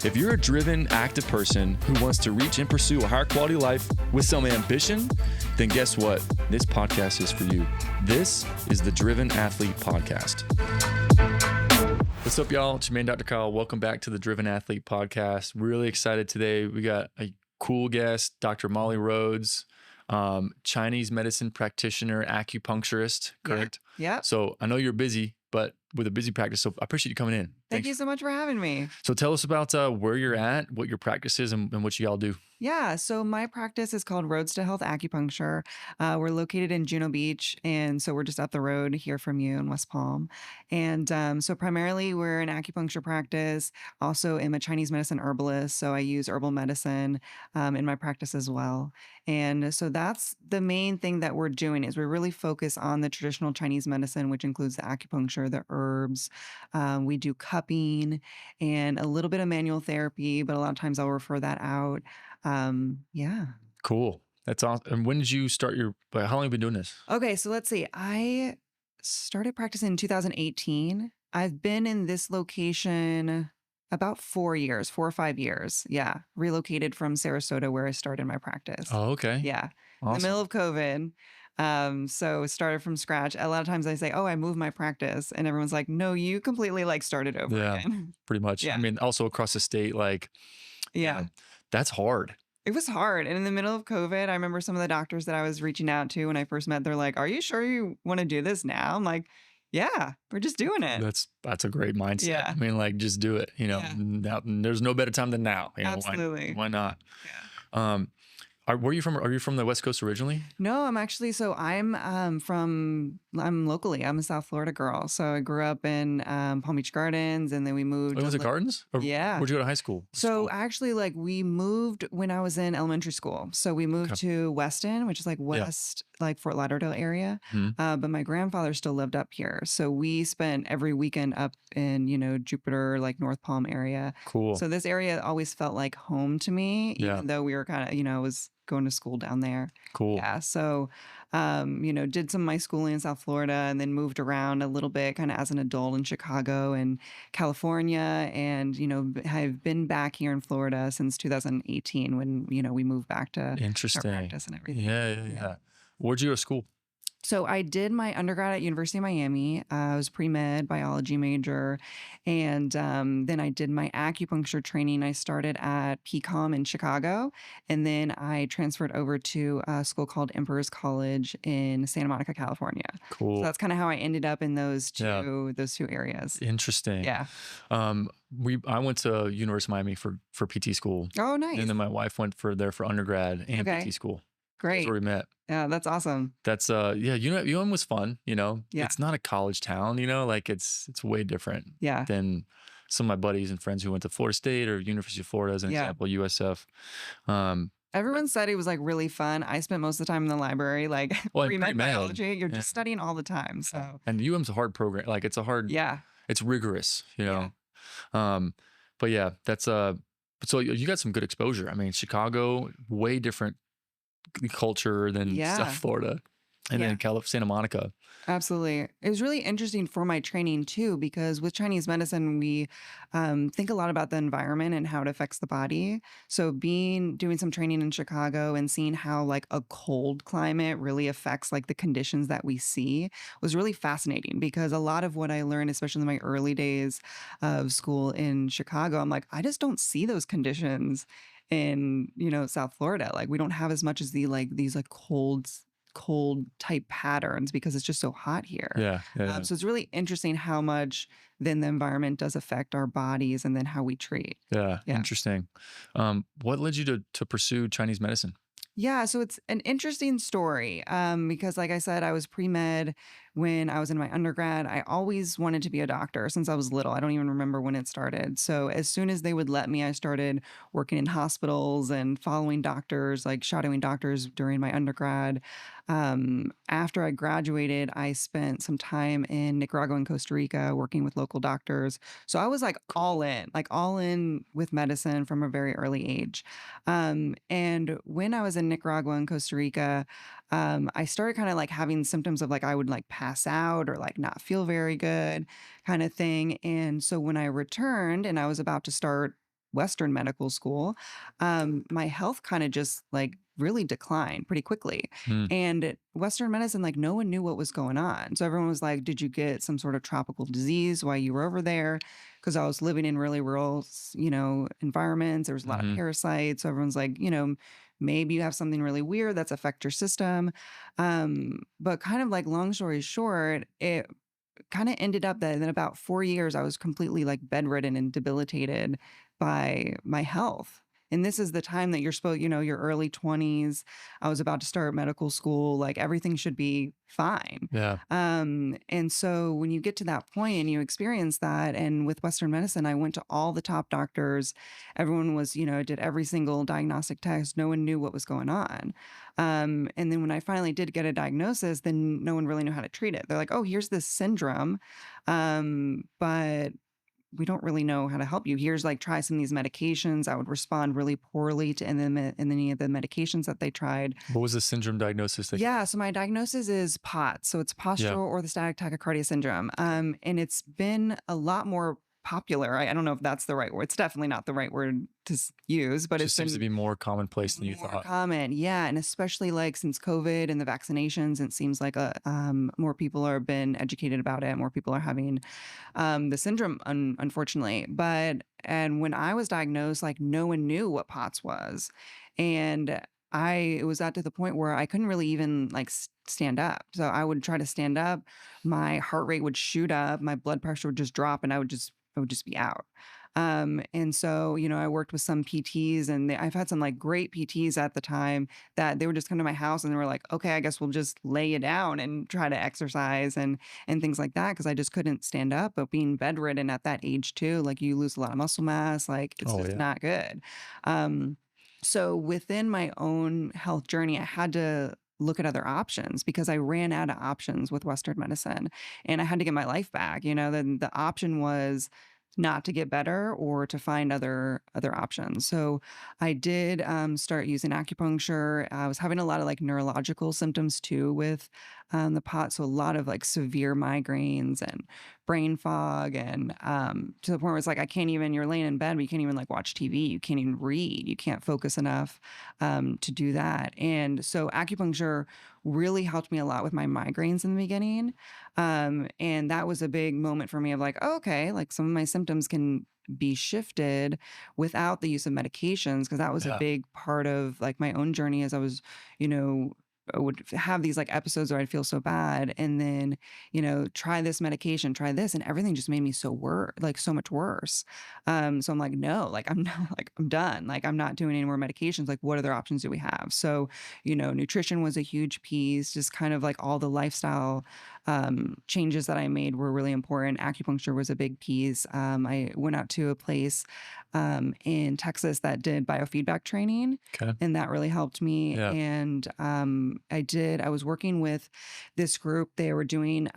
If you're a driven, active person who wants to reach and pursue a higher quality life with some ambition, then guess what? This podcast is for you. This is the Driven Athlete Podcast. What's up, y'all? It's your man, Dr. Kyle. Welcome back to the Driven Athlete Podcast. Really excited today. We got a cool guest, Dr. Molly Rhoads, Chinese medicine practitioner, acupuncturist, correct? Yeah. So I know you're busy, but with a busy practice, so I appreciate you coming in. Thank you so much for having me. So tell us about where you're at, what your practice is, and what you all do. Yeah, so my practice is called Rhoads to Health Acupuncture. We're located in Juno Beach, and so we're just up the road here from you in West Palm. And so primarily we're an acupuncture practice. Also am a Chinese medicine herbalist, so I use herbal medicine in my practice as well. And so that's the main thing that we're doing is we really focus on the traditional Chinese medicine, which includes the acupuncture, the herbs. We do cupping and a little bit of manual therapy, but a lot of times I'll refer that out. Yeah. Cool. That's awesome. And when did you start how long have you been doing this? Okay, so let's see. I started practicing in 2018. I've been in this location about 4 or 5 years. Yeah. Relocated from Sarasota where I started my practice. Oh, okay. Yeah. Awesome. In the middle of COVID. So started from scratch. A lot of times I say, oh, I moved my practice. And everyone's like, no, you completely started over again. Pretty much. Yeah. I mean, also across the state, Yeah. That's hard. It was hard. And in the middle of COVID, I remember some of the doctors that I was reaching out to when I first met, they're like, are you sure you want to do this now? I'm like, yeah, we're just doing it. That's a great mindset. Yeah. I mean, just do it. Now, there's no better time than now. Absolutely. Why not? Yeah. Where are you from? Are you from the West Coast originally? No, I'm actually, I'm locally, I'm a South Florida girl. So I grew up in Palm Beach Gardens and then we moved. Oh, was it Gardens? Or yeah. Where'd you go to high school? So actually we moved when I was in elementary school. So we moved to Weston, which is west, Fort Lauderdale area. Mm-hmm. But my grandfather still lived up here. So we spent every weekend up in, Jupiter, North Palm area. Cool. So this area always felt like home to me, even though we were kind of, was going to school down there. Cool. Yeah. So, did some of my schooling in South Florida and then moved around a little bit kind of as an adult in Chicago and California. And, I've been back here in Florida since 2018 when, we moved back to our practice and everything. Yeah. Where'd you go to school? So I did my undergrad at University of Miami. I was pre-med biology major. And then I did my acupuncture training. I started at PCOM in Chicago. And then I transferred over to a school called Emperor's College in Santa Monica, California. Cool. So that's kind of how I ended up in those two areas. Interesting. Yeah. I went to University of Miami for PT school. Oh, nice. And then my wife went there for undergrad and PT school. Great. That's where we met. Yeah, that's awesome. That's UM was fun, Yeah. It's not a college town, it's way different than some of my buddies and friends who went to Florida State or University of Florida as an example, USF. Everyone said it was really fun. I spent most of the time in the library, pre-med biology. You're just studying all the time. So and UM's a hard program. It's a hard, it's rigorous, But yeah, that's so you got some good exposure. I mean, Chicago, way different culture than South Florida and then Santa Monica. Absolutely. It was really interesting for my training too, because with Chinese medicine, we think a lot about the environment and how it affects the body. So doing some training in Chicago and seeing how a cold climate really affects the conditions that we see was really fascinating, because a lot of what I learned, especially in my early days of school in Chicago, I'm I just don't see those conditions in, South Florida. We don't have as much as these cold type patterns because it's just so hot here. Yeah. So it's really interesting how much then the environment does affect our bodies and then how we treat. Yeah. Interesting. What led you to pursue Chinese medicine? Yeah, so it's an interesting story because, like I said, I was pre-med when I was in my undergrad. I always wanted to be a doctor since I was little. I don't even remember when it started. So as soon as they would let me, I started working in hospitals and following doctors, shadowing doctors during my undergrad. After I graduated, I spent some time in Nicaragua and Costa Rica working with local doctors. So I was all in with medicine from a very early age. And when I was in Nicaragua and Costa Rica, I started kind of having symptoms of I would pass out or not feel very good kind of thing. And so when I returned and I was about to start Western medical school, my health kind of just like really declined pretty quickly. Mm. And Western medicine, like no one knew what was going on. So everyone was like, did you get some sort of tropical disease while you were over there? Because I was living in really rural, environments. There was a lot of Hmm. parasites. So everyone's like, maybe you have something really weird that's affect your system. But kind of like long story short, it kind of ended up that in about 4 years, I was completely like bedridden and debilitated by my health. And this is the time that you're supposed, your early 20s. I was about to start medical school. Like everything should be fine. Yeah. And so when you get to that point and you experience that, and with Western medicine, I went to all the top doctors. Everyone was, did every single diagnostic test. No one knew what was going on. And then when I finally did get a diagnosis, then no one really knew how to treat it. They're like, oh, here's this syndrome. But we don't really know how to help you. Here's like, try some of these medications. I would respond really poorly to any of the medications that they tried. What was the syndrome diagnosis? Yeah, so my diagnosis is POTS. So it's Yeah. postural orthostatic tachycardia syndrome. And it's been a lot more popular. I don't know if that's the right word. It's definitely not the right word to use, but it's Just seems to been be more commonplace than you more thought. common. Yeah. And especially like since COVID and the vaccinations, it seems like more people are been educated about it. More people are having the syndrome, unfortunately. And when I was diagnosed, like no one knew what POTS was. And it was at to the point where I couldn't really even like stand up. So I would try to stand up, my heart rate would shoot up, my blood pressure would just drop, and I would just be out. And so, I worked with some PTs, and I've had some like great PTs at the time that they would just come to my house and they were like, okay, I guess we'll just lay you down and try to exercise and things like that. Cause I just couldn't stand up, but being bedridden at that age too, like you lose a lot of muscle mass, like it's Oh just yeah. not good. Um, so within my own health journey, I had to look at other options because I ran out of options with Western medicine and I had to get my life back. Then the option was not to get better or to find other options. So I did start using acupuncture. I was having a lot of like neurological symptoms too with the pot. So a lot of like severe migraines and brain fog, and to the point where it's like I can't even. You're laying in bed, but you can't even like watch TV. You can't even read. You can't focus enough to do that. And so acupuncture really helped me a lot with my migraines in the beginning. And that was a big moment for me of like, oh, okay, like some of my symptoms can be shifted without the use of medications, because that was a Yeah. big part of like my own journey as I was, you know, I would have these like episodes where I'd feel so bad and then, try this medication, try this, and everything just made me like so much worse. So I'm like, no, like I'm not like I'm done. Like I'm not doing any more medications. Like what other options do we have? So, nutrition was a huge piece, just kind of like all the lifestyle changes that I made were really important. Acupuncture was a big piece. I went out to a place in Texas that did biofeedback training, Okay. and that really helped me. Yeah. And I was working with this group. They were doing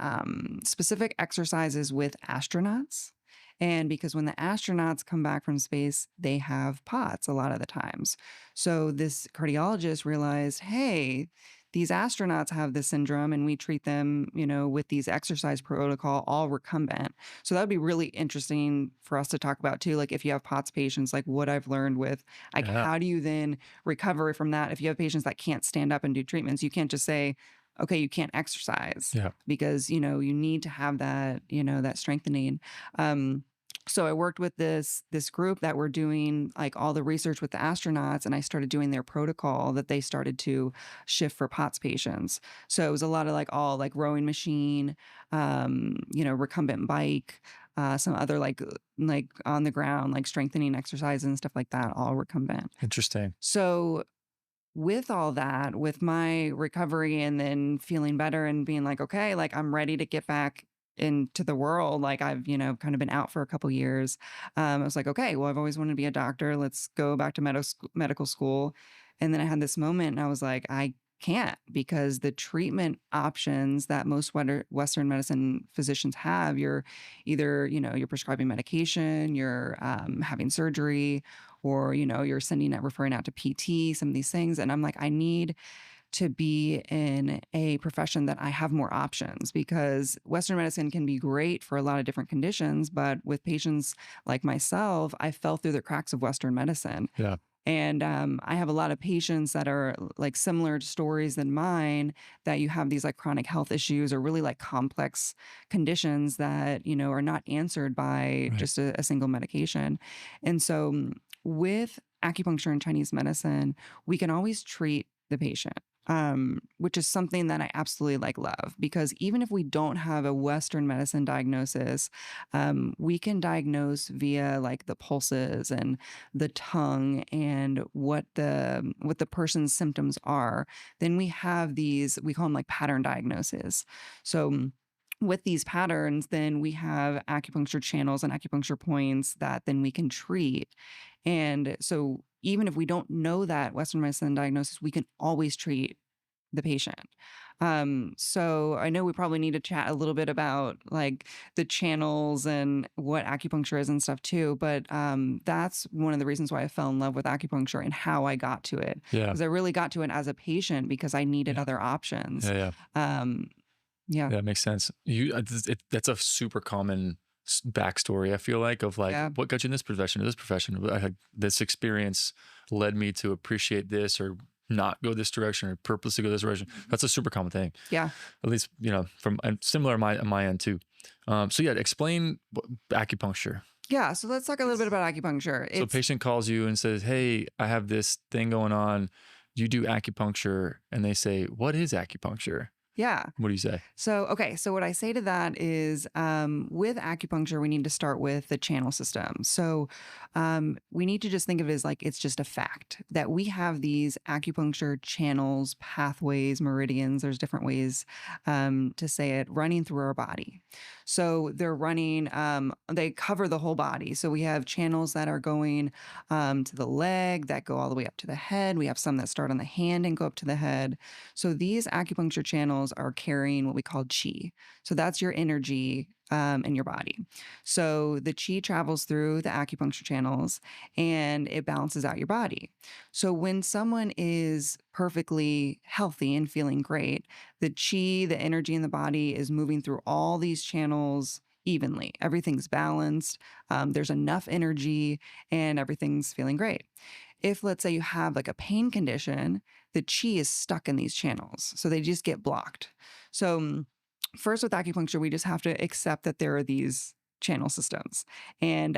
specific exercises with astronauts. And because when the astronauts come back from space, they have POTS a lot of the times. So this cardiologist realized, hey, these astronauts have this syndrome and we treat them, with these exercise protocol, all recumbent. So that would be really interesting for us to talk about too. Like if you have POTS patients, like what I've learned with, like, Yeah. how do you then recover from that? If you have patients that can't stand up and do treatments, you can't just say, okay, you can't exercise Yeah. because, you need to have that, that strengthening. Um, so I worked with this group that were doing like all the research with the astronauts, and I started doing their protocol that they started to shift for POTS patients. So it was a lot of like all like rowing machine, recumbent bike, some other like on the ground like strengthening exercises and stuff like that, all recumbent. Interesting. So with all that, with my recovery and then feeling better and being like, okay, like I'm ready to get back into the world. Like I've, kind of been out for a couple years. I was like, okay, well, I've always wanted to be a doctor. Let's go back to medical school. And then I had this moment and I was like, I can't, because the treatment options that most Western medicine physicians have, you're either, you're prescribing medication, you're having surgery, or, you're referring out to PT, some of these things. And I'm like, I need to be in a profession that I have more options, because Western medicine can be great for a lot of different conditions, but with patients like myself, I fell through the cracks of Western medicine. Yeah. And I have a lot of patients that are like similar stories than mine, that you have these like chronic health issues or really like complex conditions that, are not answered by Right. just a single medication. And so with acupuncture and Chinese medicine, we can always treat the patient. Which is something that I absolutely love, because even if we don't have a Western medicine diagnosis, we can diagnose via like the pulses and the tongue and what the person's symptoms are. Then we have these, we call them like pattern diagnoses. So with these patterns, then we have acupuncture channels and acupuncture points that then we can treat. And so even if we don't know that Western medicine diagnosis, we can always treat the patient. So I know we probably need to chat a little bit about like the channels and what acupuncture is and stuff too. But that's one of the reasons why I fell in love with acupuncture and how I got to it. Yeah. Because I really got to it as a patient because I needed Yeah. other options. Yeah. Yeah. That makes sense. That's a super common backstory, I feel like, of like, Yeah. what got you in this profession or this profession? I had this experience led me to appreciate this or not go this direction or purposely go this direction. That's a super common thing. Yeah. At least, from and similar on my end too. So yeah, explain acupuncture. Yeah. So let's talk a little bit about acupuncture. So a patient calls you and says, hey, I have this thing going on. You do acupuncture. And they say, what is acupuncture? Yeah. What do you say? So, okay. So what I say to that is with acupuncture, we need to start with the channel system. So we need to just think of it as like, it's just a fact that we have these acupuncture channels, pathways, meridians, there's different ways to say it, running through our body. So they're running, they cover the whole body. So we have channels that are going to the leg, that go all the way up to the head. We have some that start on the hand and go up to the head. So these acupuncture channels are carrying what we call chi. So that's your energy in your body. So the chi travels through the acupuncture channels and it balances out your body. So when someone is perfectly healthy and feeling great, the chi, the energy in the body is moving through all these channels evenly. Everything's balanced. There's enough energy and everything's feeling great. If, let's say, you have like a pain condition, the chi is stuck in these channels. So they just get blocked. So first with acupuncture, we just have to accept that there are these channel systems. And,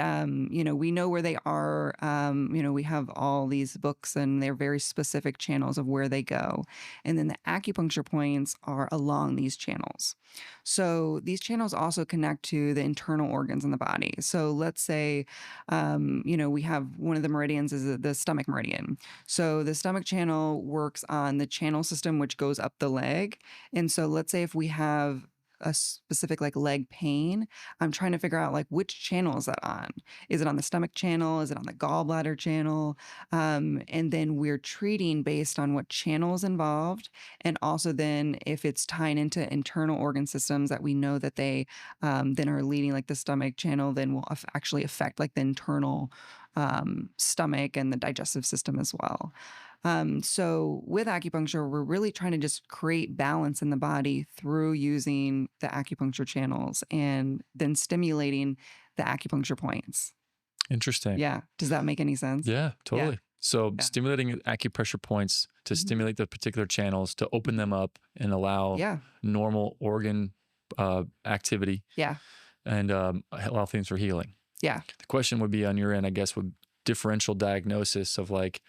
we know where they are. We have all these books and they're very specific channels of where they go. And then the acupuncture points are along these channels. So these channels also connect to the internal organs in the body. So let's say, we have one of the meridians is the stomach meridian. So the stomach channel works on the channel system, which goes up the leg. And so let's say if we have a specific like leg pain, I'm trying to figure out like which channel is that on? Is it on the stomach channel? Is it on the gallbladder channel? And then we're treating based on what channel is involved. And also then if it's tying into internal organ systems that we know that they then are leading like the stomach channel, then will actually affect like the internal stomach and the digestive system as well. So with acupuncture, we're really trying to just create balance in the body through using the acupuncture channels and then stimulating the acupuncture points. Interesting. Yeah. Does that make any sense? Yeah, totally. So Yeah. stimulating acupressure points to stimulate the particular channels, to open them up and allow normal organ activity. Yeah. And allow things for healing. Yeah. The question would be on your end, I guess, with differential diagnosis of like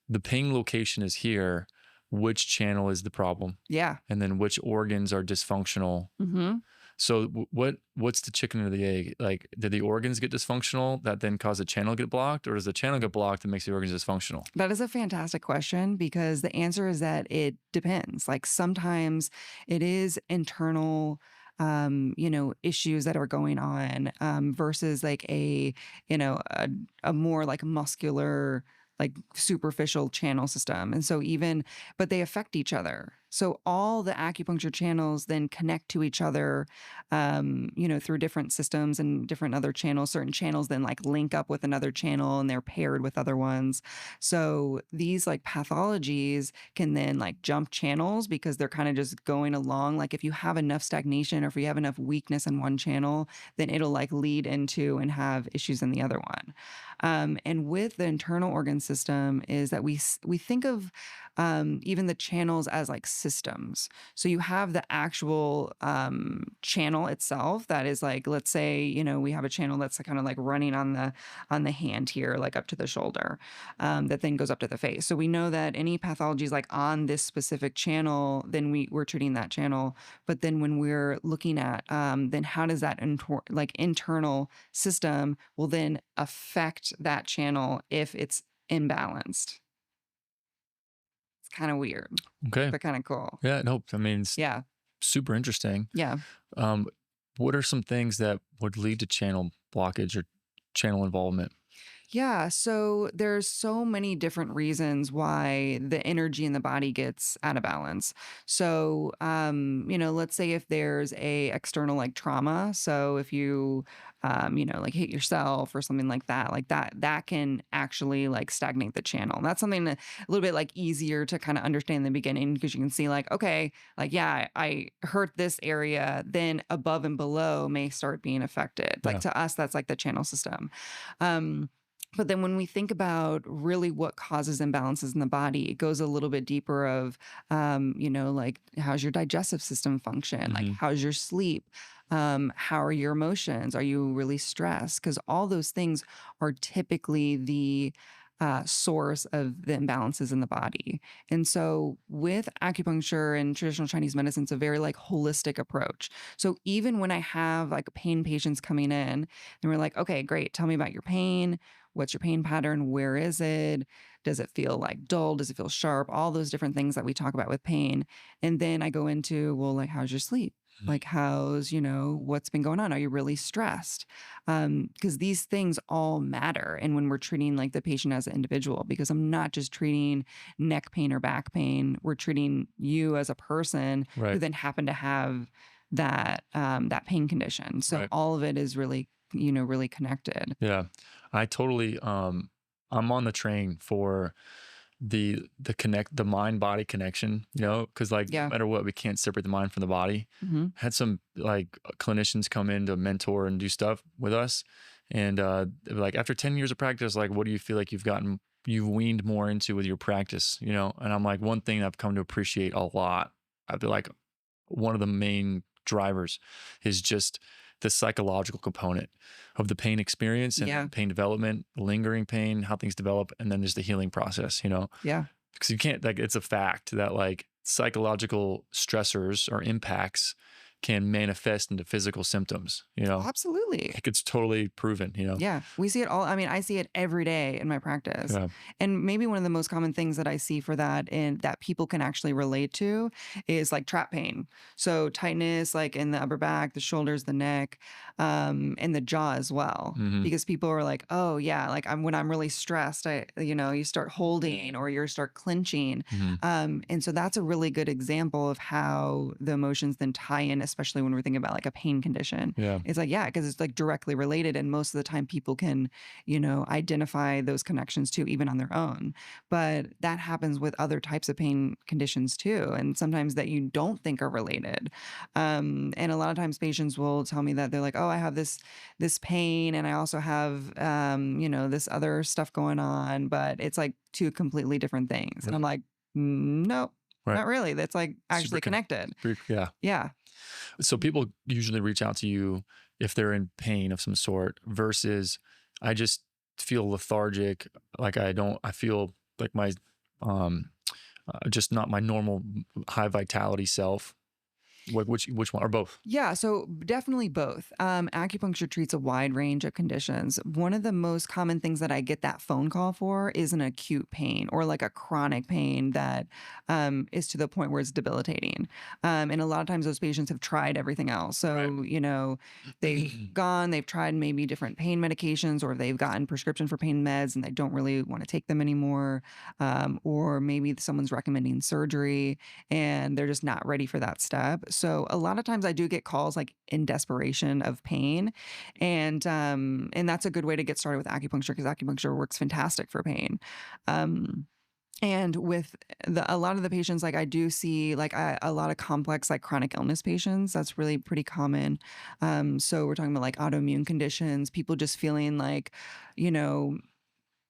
the pain location is here, which channel is the problem? Yeah. And then which organs are dysfunctional? Mm-hmm. So what's the chicken or the egg? Like, did the organs get dysfunctional that then cause the channel to get blocked, or does the channel get blocked that makes the organs dysfunctional? That is a fantastic question, because the answer is that it depends. Like sometimes it is internal issues that are going on versus like a more like muscular, like superficial channel system. And so but they affect each other. So all the acupuncture channels then connect to each other, through different systems and different other channels. Certain channels then like link up with another channel and they're paired with other ones. So these like pathologies can then like jump channels because they're kind of just going along. Like if you have enough stagnation or if you have enough weakness in one channel, then it'll like lead into and have issues in the other one. And with the internal organ system is that we think of even the channels as like systems. So you have the actual channel itself that is like, let's say, we have a channel that's kind of like running on the hand here, like up to the shoulder, that then goes up to the face. So we know that any pathology is like on this specific channel, then we're treating that channel. But then when we're looking at then how does that like internal system will then affect that channel if it's imbalanced. It's kind of weird, Okay. but kind of cool. Yeah. No, I mean, it's Yeah. super interesting. Yeah. What are some things that would lead to channel blockage or channel involvement? Yeah, so there's so many different reasons why the energy in the body gets out of balance. So, let's say if there's a external like trauma, so if you, like hit yourself or something like that can actually like stagnate the channel. That's something a little bit like easier to kind of understand in the beginning because you can see like, okay, like yeah, I hurt this area, then above and below may start being affected. Like Yeah. to us, that's like the channel system. Um, but then when we think about really what causes imbalances in the body, it goes a little bit deeper of, like how's your digestive system function? Like Mm-hmm. how's your sleep? How are your emotions? Are you really stressed? Because all those things are typically the source of the imbalances in the body. And so with acupuncture and traditional Chinese medicine, it's a very like holistic approach. So even when I have like pain patients coming in and we're like, okay, great, tell me about your pain. What's your pain pattern? Where is it? Does it feel like dull? Does it feel sharp? All those different things that we talk about with pain. And then I go into, well, like, how's your sleep? Like, how's, what's been going on? Are you really stressed? Because these things all matter. And when we're treating like the patient as an individual, because I'm not just treating neck pain or back pain, we're treating you as a person who Right. then happen to have that pain condition. So Right. all of it is really, really connected. Yeah. I totally, I'm on the train for the mind body connection, because like no Yeah. matter what, we can't separate the mind from the body. Hmm. Had some like clinicians come in to mentor and do stuff with us. And they were like, after 10 years of practice, like, what do you feel like you've weaned more into with your practice, And I'm like, one thing I've come to appreciate a lot, I feel like one of the main drivers is just the psychological component of the pain experience and Yeah. pain development, lingering pain, how things develop, and then there's the healing process, Yeah. because you can't, like, it's a fact that like psychological stressors or impacts can manifest into physical symptoms, Absolutely. like it's totally proven, Yeah, we see it all. I mean, I see it every day in my practice. Yeah. And maybe one of the most common things that I see for that and that people can actually relate to is like trap pain. So tightness like in the upper back, the shoulders, the neck, and the jaw as well. Mm-hmm. Because people are like, "Oh, yeah, like when I'm really stressed, you start holding or you start clenching." Mm-hmm. And so that's a really good example of how the emotions then tie in, especially when we're thinking about like a pain condition. Yeah. It's like, yeah, because it's like directly related. And most of the time people can, identify those connections too, even on their own. But that happens with other types of pain conditions too. And sometimes that you don't think are related. And a lot of times patients will tell me that they're like, oh, I have this pain and I also have, this other stuff going on, but it's like two completely different things. And I'm like, no, Right. not really. That's like actually connected. Yeah. Yeah. So people usually reach out to you if they're in pain of some sort versus I just feel lethargic. Like I feel like my, just not my normal high vitality self. Which one or both? Yeah, so definitely both. Acupuncture treats a wide range of conditions. One of the most common things that I get that phone call for is an acute pain or like a chronic pain that is to the point where it's debilitating. And a lot of times those patients have tried everything else. Right. So, they've tried maybe different pain medications, or they've gotten prescription for pain meds and they don't really want to take them anymore. Or maybe someone's recommending surgery and they're just not ready for that step. So a lot of times I do get calls like in desperation of pain, and that's a good way to get started with acupuncture because acupuncture works fantastic for pain. Um, and with a lot of the patients, like I do see like a lot of complex like chronic illness patients. That's really pretty common. So we're talking about like autoimmune conditions, people just feeling like, you know,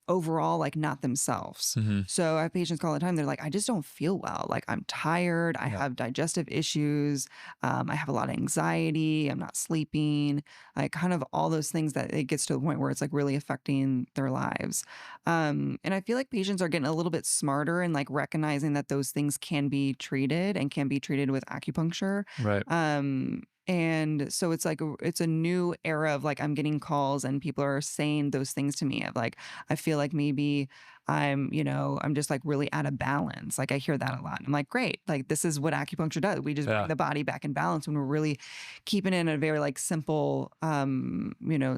overall like not themselves. Mm-hmm. So I have patients call all the time. They're like, I just don't feel well. Like I'm tired. I Yeah. have digestive issues. I have a lot of anxiety. I'm not sleeping. Like kind of all those things that it gets to the point where it's like really affecting their lives. And I feel like patients are getting a little bit smarter and like recognizing that those things can be treated and can be treated with acupuncture. Right. And so it's like it's a new era of like I'm getting calls and people are saying those things to me of like I feel like maybe I'm just like really out of balance. Like I hear that a lot. I'm like, great. Like this is what acupuncture does. We just Yeah. bring the body back in balance when we're really keeping it in a very like simple,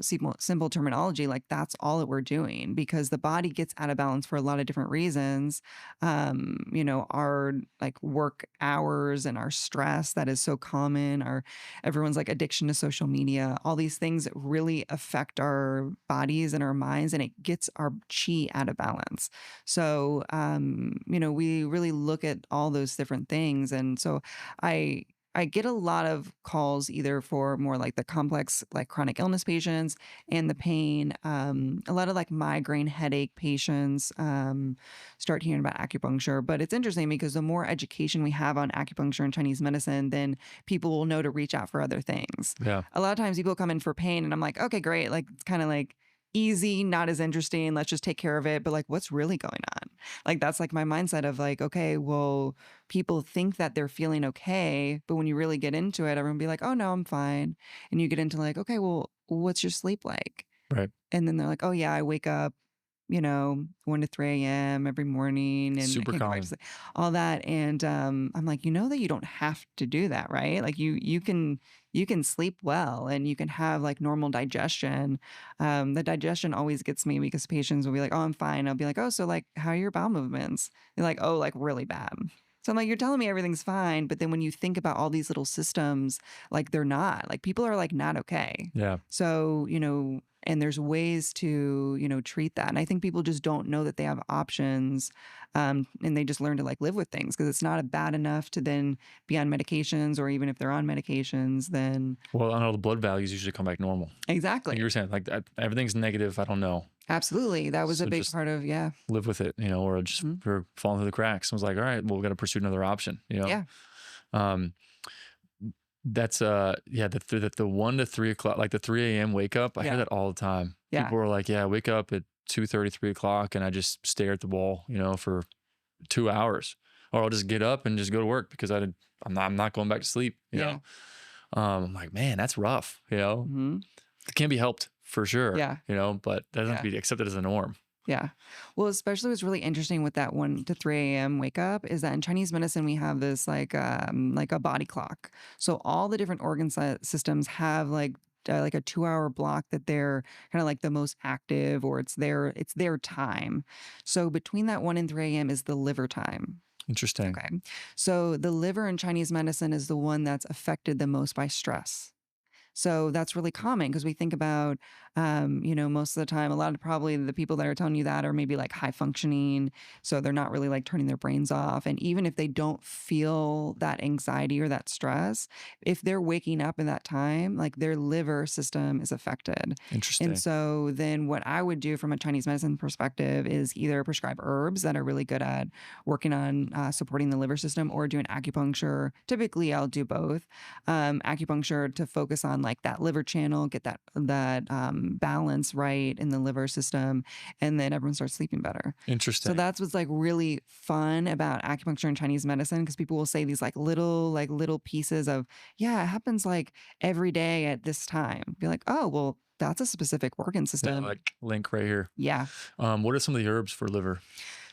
simple terminology. Like that's all that we're doing because the body gets out of balance for a lot of different reasons. Our like work hours and our stress that is so common, our everyone's like addiction to social media, all these things really affect our bodies and our minds, and it gets our chi out of balance. So, we really look at all those different things. And so I get a lot of calls either for more like the complex, like chronic illness patients and the pain. A lot of like migraine headache patients start hearing about acupuncture. But it's interesting because the more education we have on acupuncture and Chinese medicine, then people will know to reach out for other things. Yeah. A lot of times people come in for pain and I'm like, okay, great. Like it's kind of like easy, not as interesting. Let's just take care of it. But like, what's really going on? Like, that's like my mindset of like, okay, well, people think that they're feeling okay. But when you really get into it, everyone will be like, oh, no, I'm fine. And you get into like, okay, well, what's your sleep like? Right. And then they're like, oh, yeah, I wake up, 1 to 3 a.m. every morning and Super I can't go back common. to sleep, all that. And I'm like, that you don't have to do that, right? Like you can sleep well and you can have like normal digestion. The digestion always gets me because patients will be like, oh, I'm fine. I'll be like, oh, so like, how are your bowel movements? They're like, oh, like really bad. So I'm like, you're telling me everything's fine. But then when you think about all these little systems, like they're not, like people are like not okay. Yeah. So, and there's ways to, treat that. And I think people just don't know that they have options. And they just learn to like live with things because it's not bad enough to then be on medications, or even if they're on medications, then. Well, I know the blood values usually come back normal. Exactly. Like you were saying, like everything's negative. I don't know. Absolutely. That was So a big just part of, yeah. live with it, or just we're falling through the cracks. I was like, all right, well, we got to pursue another option, Yeah. That's the 1 to 3 o'clock, like the 3 a.m. wake up. I hear that all the time. Yeah. People are like, yeah, I wake up at 2:30, 3 o'clock and I just stare at the wall, for 2 hours, or I'll just get up and just go to work because I'm not going back to sleep. You know? I'm like, man, that's rough. It can be helped for sure. Yeah. But that doesn't have to be accepted as a norm. Yeah. Well, especially what's really interesting with that 1 to 3 a.m. wake up is that in Chinese medicine, we have this like a body clock. So all the different organ systems have like a 2-hour block that they're kind of like the most active, or it's their time. So between that 1 and 3 a.m. is the liver time. Interesting. Okay. So the liver in Chinese medicine is the one that's affected the most by stress. So that's really common because we think about, most of the time, a lot of probably the people that are telling you that are maybe like high functioning. So they're not really like turning their brains off. And even if they don't feel that anxiety or that stress, if they're waking up in that time, like their liver system is affected. Interesting. And so then what I would do from a Chinese medicine perspective is either prescribe herbs that are really good at working on supporting the liver system, or doing acupuncture. Typically, I'll do both. Acupuncture to focus on like that liver channel, get that balance right in the liver system, and then everyone starts sleeping better. So Interesting. that's what's like really fun about acupuncture and Chinese medicine, because people will say these like little pieces of, yeah, it happens like every day at this time. Be like, oh, well, that's a specific organ Yeah, system. like link right here. Yeah. What are some of the herbs for liver?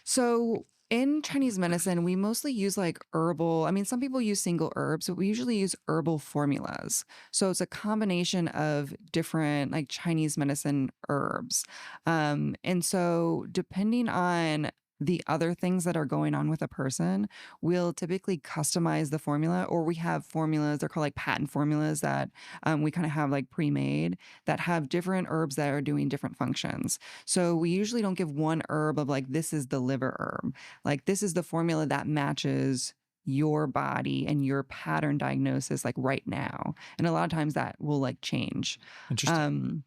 So in Chinese medicine, we mostly use like herbal. I mean, some people use single herbs, but we usually use herbal formulas. So it's a combination of different like Chinese medicine herbs. And so depending on the other things that are going on with a person, we'll typically customize the formula, or we have formulas, they're called like patent formulas that we kind of have like pre-made that have different herbs that are doing different functions. So we usually don't give one herb of like, this is the liver herb. Like, this is the formula that matches your body and your pattern diagnosis, like right now. And a lot of times that will like change. Interesting.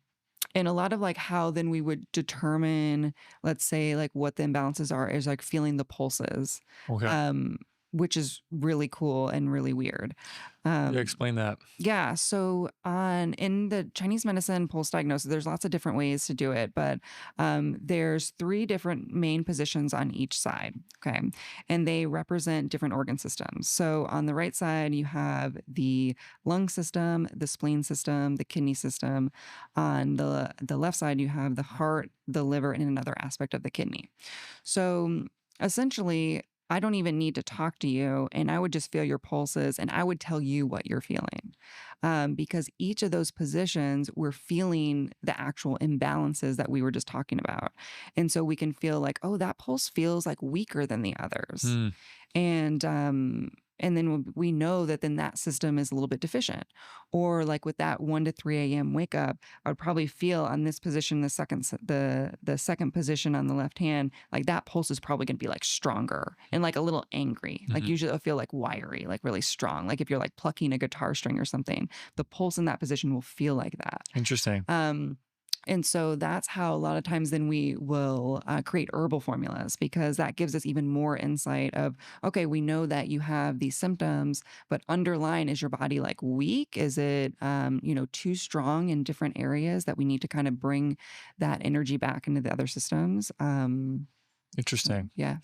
And a lot of like how then we would determine, let's say, like what the imbalances are is like feeling the pulses, Okay. which is really cool and really weird. Yeah, explain that. Yeah. So in the Chinese medicine pulse diagnosis, there's lots of different ways to do it, but there's 3 different main positions on each side. Okay. And they represent different organ systems. So on the right side, you have the lung system, the spleen system, the kidney system. On the left side, you have the heart, the liver, and another aspect of the kidney. So essentially, I don't even need to talk to you, and I would just feel your pulses, and I would tell you what you're feeling. Because each of those positions, we're feeling the actual imbalances that we were just talking about. And so we can feel like, oh, that pulse feels like weaker than the others. Mm, And then we know that then that system is a little bit deficient. Or like with that 1 to 3 a.m. wake up, I would probably feel on this position, the second position on the left hand, like that pulse is probably going to be like stronger and like a little angry. Like mhm. usually it'll feel like wiry, like really strong. Like if you're like plucking a guitar string or something, the pulse in that position will feel like that. Interesting. And so that's how a lot of times then we will create herbal formulas, because that gives us even more insight of, okay, we know that you have these symptoms, but underlying, is your body like weak? Is it, too strong in different areas that we need to kind of bring that energy back into the other systems? Interesting. Yeah.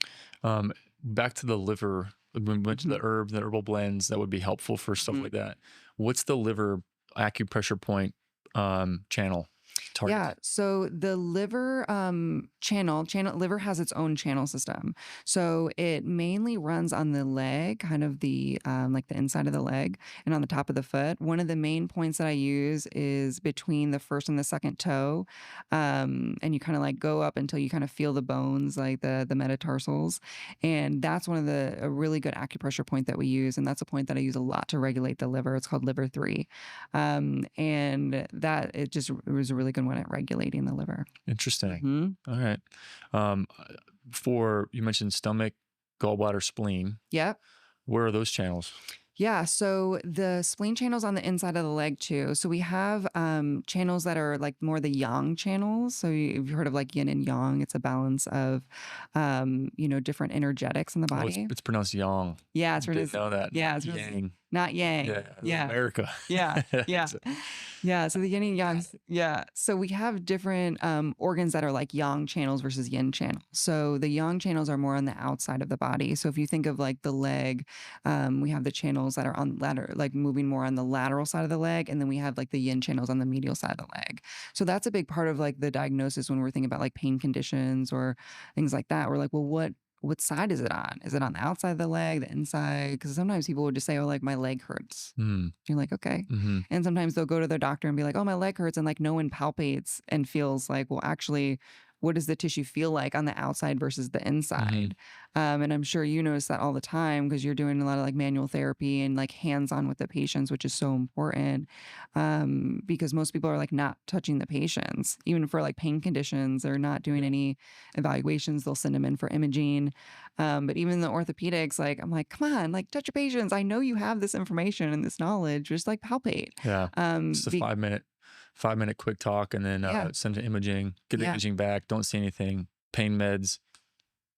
Back to the liver, when we went to the herbs, the herbal blends that would be helpful for stuff Mhm. like that. What's the liver acupressure point channel target? Yeah. So the liver liver has its own channel system. So it mainly runs on the leg, kind of the like the inside of the leg and on the top of the foot. One of the main points that I use is between the first and the second toe. And you kind of like go up until you kind of feel the bones, like the metatarsals. And that's one of a really good acupressure point that we use. And that's a point that I use a lot to regulate the liver. It's called liver 3. And that it was a really good one at regulating the liver. Interesting. Hmm. All right. You mentioned stomach, gallbladder, spleen. Yep. Where are those channels? Yeah, so the spleen channel's on the inside of the leg too. So we have channels that are like more the yang channels. So you've heard of like yin and yang. It's a balance of, different energetics in the Oh, body. it's pronounced yang. Yeah, it's Didn't know that. yeah, it's Yang. not yang. Yeah, Yeah. America. Yeah, yeah. So- Yeah, so the yin and yang, yeah. So we have different organs that are like yang channels versus yin channels. So the yang channels are more on the outside of the body. So if you think of like the leg, we have the channels that are on like moving more on the lateral side of the leg, and then we have like the yin channels on the medial side of the leg. So that's a big part of like the diagnosis when we're thinking about like pain conditions or things like that. We're like, well, what side is it on? Is it on the outside of the leg, the inside? Because sometimes people would just say, oh, like my leg hurts. Mm, You're like, okay. hmm And sometimes they'll go to their doctor and be like, oh, my leg hurts. And like no one palpates and feels like, well, actually, what does the tissue feel like on the outside versus the inside? And I'm sure you notice that all the time because you're doing a lot of like manual therapy and like hands-on with the patients, which is so important. Because most people are like not touching the patients, even for like pain conditions. They're not doing any evaluations. They'll send them in for imaging. But even the orthopedics, like, I'm like, come on, like touch your patients. I know you have this information and this knowledge. Just like palpate. Yeah. Just a 5-minute quick talk, and then Yeah. send to imaging, get the Yeah. imaging back. Don't see anything. Pain meds.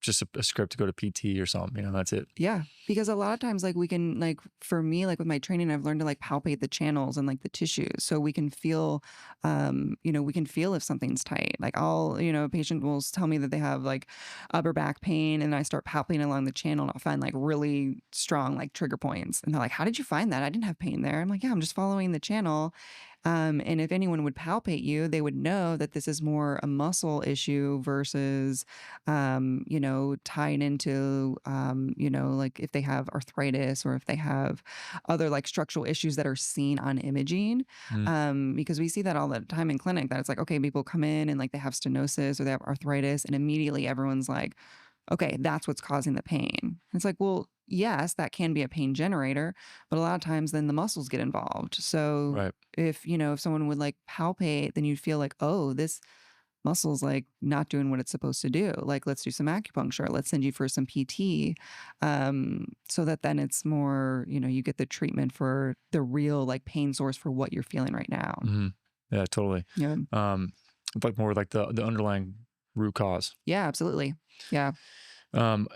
just a script to go to PT or something, you know, that's it. Yeah, because a lot of times, like we can, like for me, like with my training, I've learned to like palpate the channels and like the tissues, so we can feel, we can feel if something's tight. Like a patient will tell me that they have like upper back pain, and I start palpating along the channel, and I'll find like really strong like trigger points, and they're like, "How did you find that? I didn't have pain there." I'm like, "Yeah, I'm just following the channel." And if anyone would palpate you, they would know that this is more a muscle issue versus tied into, like if they have arthritis or if they have other like structural issues that are seen on imaging. Mm, Because we see that all the time in clinic that it's like, okay, people come in and like they have stenosis or they have arthritis, and immediately everyone's like, okay, that's what's causing the pain. It's like, well, yes, that can be a pain generator, but a lot of times then the muscles get involved. So right. if someone would like palpate, then you'd feel like, oh, this muscle's like not doing what it's supposed to do. Like, let's do some acupuncture. Let's send you for some PT. So that then it's more, you get the treatment for the real like pain source for what you're feeling right now. Hmm. Yeah, totally. Yeah. It's like more like the underlying root cause. Yeah, absolutely. Yeah. Um,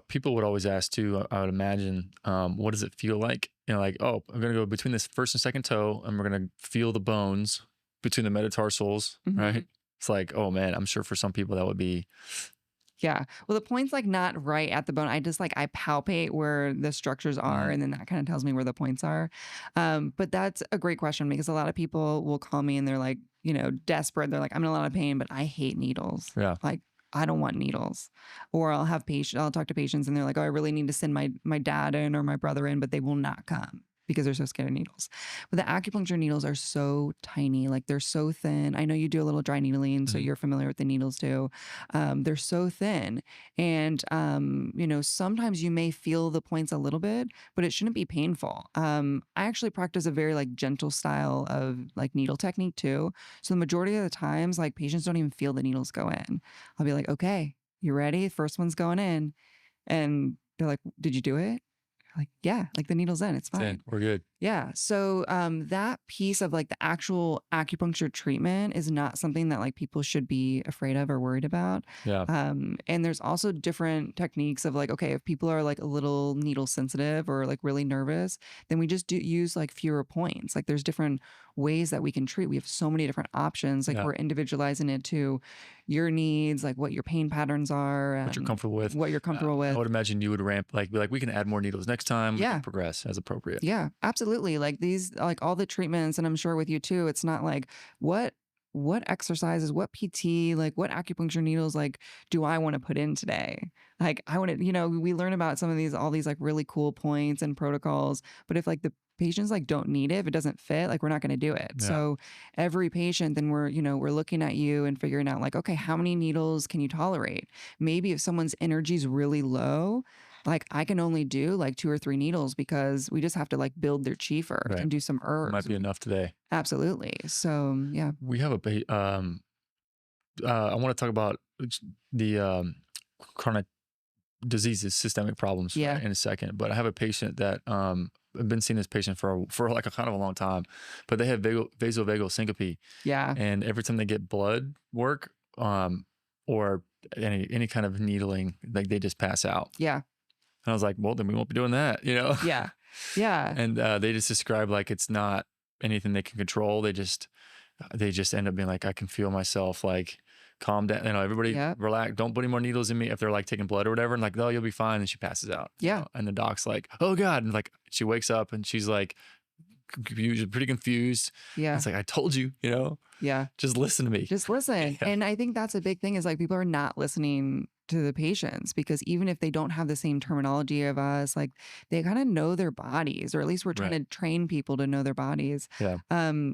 people would always ask too, I would imagine, what does it feel like? You know, like, oh, I'm going to go between this first and second toe, and we're going to feel the bones between the metatarsals, Mhm. right? It's like, oh man, I'm sure for some people that would be, Yeah. Well, the point's like not right at the bone. I palpate where the structures are, mm, and then that kind of tells me where the points are. But that's a great question because a lot of people will call me and they're like, desperate. They're like, I'm in a lot of pain, but I hate needles. yeah, Like, I don't want needles. Or I'll talk to patients and they're like, oh, I really need to send my dad in or my brother in, but they will not come because they're so scared of needles. But the acupuncture needles are so tiny, like they're so thin. I know you do a little dry needling, so mhm, you're familiar with the needles too. They're so thin. And, sometimes you may feel the points a little bit, but it shouldn't be painful. I actually practice a very like gentle style of like needle technique too. So the majority of the times, like patients don't even feel the needles go in. I'll be like, okay, you ready? First one's going in. And they're like, did you do it? Like, yeah, like the needle's in, it's fine. we're good. Yeah. So that piece of like the actual acupuncture treatment is not something that like people should be afraid of or worried about. Yeah, And there's also different techniques of like, okay, if people are like a little needle sensitive or like really nervous, then we just do use like fewer points. Like there's different ways that we can treat. We have so many different options. Like yeah. we're individualizing it to your needs, like what your pain patterns are What you're and comfortable with. what you're comfortable I with. would imagine you would ramp, like, be like, we can add more needles next time. We Yeah. can progress as appropriate. Yeah, absolutely. Like these, like all the treatments, and I'm sure with you too, it's not like what exercises, what PT, like what acupuncture needles, like do I want to put in today? Like I want to, we learn about some of these, all these like really cool points and protocols, but if like the patients like don't need it, if it doesn't fit, like we're not going to do it. Yeah. So every patient, then we're looking at you and figuring out like, okay, how many needles can you tolerate? Maybe if someone's energy is really low, like I can only do like 2 or 3 needles because we just have to like build their chi first Right. and do some It herbs. might be enough today. Absolutely. So yeah. We have I want to talk about the chronic diseases, systemic problems Yeah. in a second, but I have a patient that I've been seeing this patient for like a kind of a long time, but they have vasovagal syncope, Yeah. and every time they get blood work or any kind of needling, like they just pass out. Yeah. And I was like, well, then we won't be doing that, Yeah. Yeah. And they just describe like it's not anything they can control. They just end up being like, I can feel myself like calm down. Everybody Yep. relax. Don't put any more needles in me if they're like taking blood or whatever. And like, oh, you'll be fine. And she passes out. Yeah. And the doc's like, oh God. And like, she wakes up and she's like, pretty confused. Yeah. It's like, I told you, Yeah. just listen to me. Just listen. Yeah. And I think that's a big thing is like people are not listening to the patients because even if they don't have the same terminology of us, like they kind of know their bodies, or at least we're trying to train people to know their bodies. Yeah.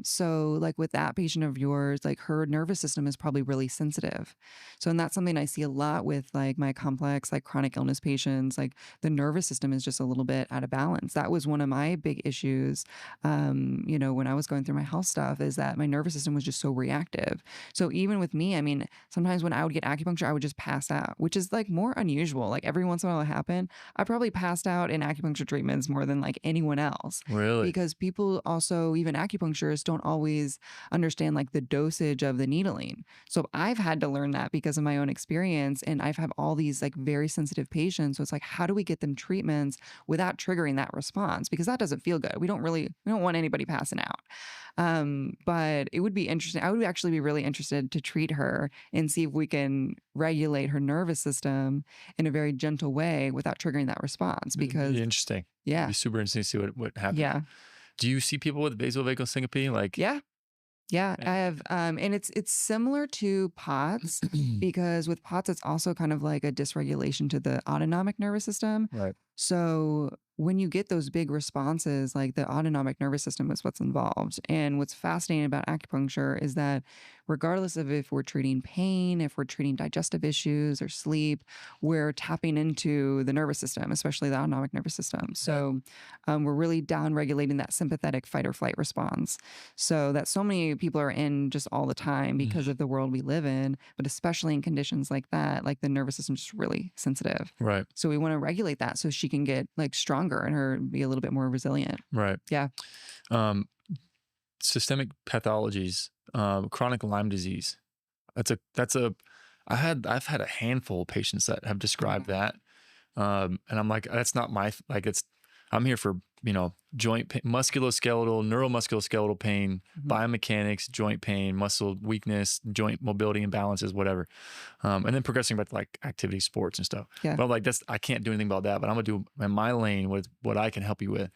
So like with that patient of yours, like her nervous system is probably really sensitive. So, and that's something I see a lot with like my complex, like chronic illness patients, like the nervous system is just a little bit out of balance. That was one of my big issues, when I was going through my health stuff, is that my nervous system was just so reactive. So even with me, I mean, sometimes when I would get acupuncture, I would just pass out, which is like more unusual. Like every once in a while it happen. I probably passed out in acupuncture treatments more than like anyone else, Really? because people also, even acupuncturists, don't always understand like the dosage of the needling. So I've had to learn that because of my own experience, and I've had all these like very sensitive patients. So it's like, how do we get them treatments without triggering that response? Because that doesn't feel good. We don't want anybody passing out. But it would be interesting. I would actually be really interested to treat her and see if we can regulate her nervous system in a very gentle way without triggering that response. It'd be Because interesting. It'd yeah, be super interesting to see what happens. yeah, Do you see people with vasovagal syncope? Like, yeah. Yeah, I have, and it's similar to POTS, because with POTS, it's also kind of like a dysregulation to the autonomic nervous system. right. So when you get those big responses, like the autonomic nervous system is what's involved. And what's fascinating about acupuncture is that regardless of if we're treating pain, if we're treating digestive issues or sleep, we're tapping into the nervous system, especially the autonomic nervous system. So we're really down regulating that sympathetic fight or flight response. So that so many people are in just all the time because of the world we live in, but especially in conditions like that, like the nervous system's just really sensitive. Right. So we want to regulate that so she can get like stronger and her be a little bit more resilient. Right. Yeah. Um, systemic pathologies, chronic Lyme disease. I've had a handful of patients that have described that. And I'm like, that's not I'm here for, joint pain, musculoskeletal, neuromusculoskeletal pain, biomechanics, joint pain, muscle weakness, joint mobility imbalances, whatever. And then progressing back to like activity sports and stuff. Yeah. But I'm like, I can't do anything about that, but I'm gonna do in my lane with what I can help you with.